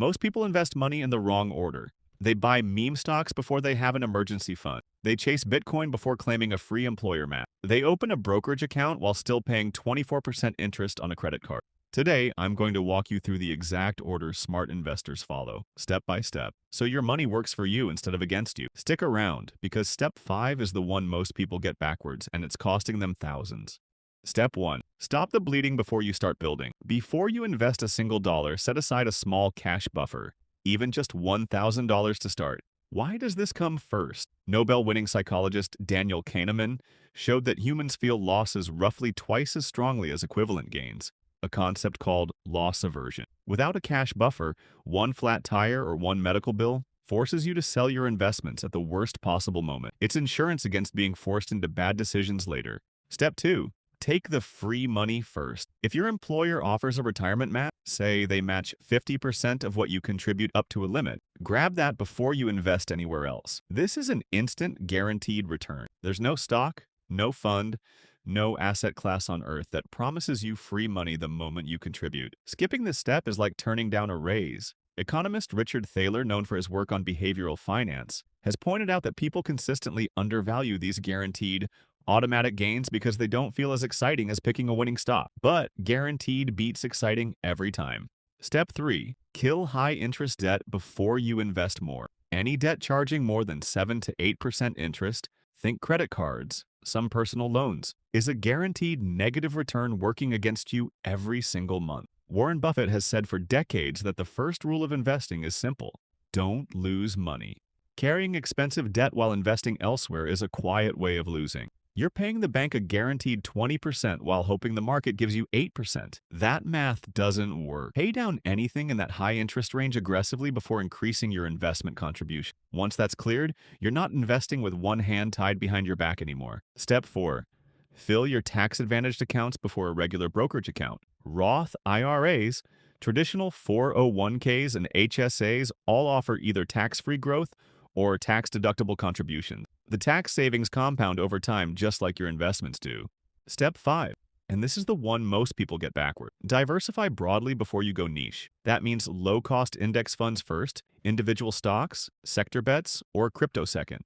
Most people invest money in the wrong order. They buy meme stocks before they have an emergency fund. They chase Bitcoin before claiming a free employer match. They open a brokerage account while still paying 24% interest on a credit card. Today, I'm going to walk you through the exact order smart investors follow, step by step, so your money works for you instead of against you. Stick around, because step 5 is the one most people get backwards, and it's costing them thousands. Step 1. Stop the bleeding before you start building. Before you invest a single dollar, set aside a small cash buffer, even just $1,000 to start. Why does this come first? Nobel-winning psychologist Daniel Kahneman showed that humans feel losses roughly twice as strongly as equivalent gains, a concept called loss aversion. Without a cash buffer, one flat tire or one medical bill forces you to sell your investments at the worst possible moment. It's insurance against being forced into bad decisions later. Step 2. Take the free money first. If your employer offers a retirement match, say they match 50% of what you contribute up to a limit, grab that before you invest anywhere else. This is an instant guaranteed return. There's no stock, no fund, no asset class on earth that promises you free money the moment you contribute. Skipping this step is like turning down a raise. Economist Richard Thaler, known for his work on behavioral finance, has pointed out that people consistently undervalue these guaranteed automatic gains because they don't feel as exciting as picking a winning stock. But guaranteed beats exciting every time. Step 3. Kill high-interest debt before you invest more. Any debt charging more than 7 to 8% interest, think credit cards, some personal loans, is a guaranteed negative return working against you every single month. Warren Buffett has said for decades that the first rule of investing is simple: don't lose money. Carrying expensive debt while investing elsewhere is a quiet way of losing. You're paying the bank a guaranteed 20% while hoping the market gives you 8%. That math doesn't work. Pay down anything in that high interest range aggressively before increasing your investment contribution. Once that's cleared, you're not investing with one hand tied behind your back anymore. Step 4. Fill your tax-advantaged accounts before a regular brokerage account. Roth IRAs, traditional 401ks, and HSAs all offer either tax-free growth or tax-deductible contributions. The tax savings compound over time just like your investments do. Step 5. And this is the one most people get backward. Diversify broadly before you go niche. That means low-cost index funds first, individual stocks, sector bets, or crypto second.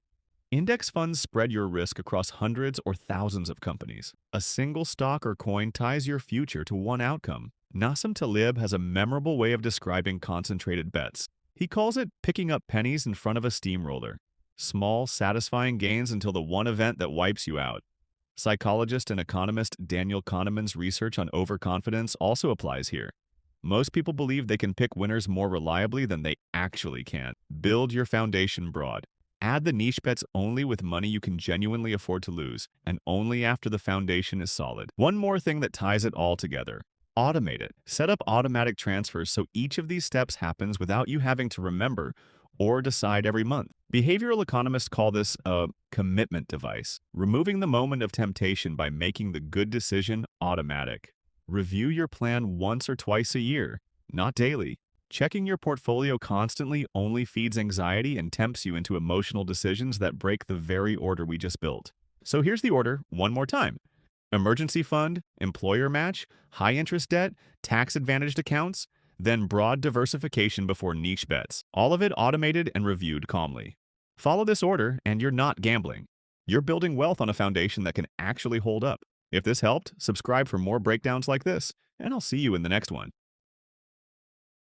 Index funds spread your risk across hundreds or thousands of companies. A single stock or coin ties your future to one outcome. Nassim Taleb has a memorable way of describing concentrated bets. He calls it picking up pennies in front of a steamroller. Small, satisfying gains until the one event that wipes you out. Psychologist and economist Daniel Kahneman's research on overconfidence also applies here. Most people believe they can pick winners more reliably than they actually can. Build your foundation broad. Add the niche bets only with money you can genuinely afford to lose, and only after the foundation is solid. One more thing that ties it all together: automate it. Set up automatic transfers so each of these steps happens without you having to remember or decide every month. Behavioral economists call this a commitment device, removing the moment of temptation by making the good decision automatic. Review your plan once or twice a year, not daily. Checking your portfolio constantly only feeds anxiety and tempts you into emotional decisions that break the very order we just built. So here's the order one more time: emergency fund, employer match, high-interest debt, tax-advantaged accounts, then broad diversification before niche bets. All of it automated and reviewed calmly. Follow this order and you're not gambling. You're building wealth on a foundation that can actually hold up. If this helped, subscribe for more breakdowns like this, and I'll see you in the next one.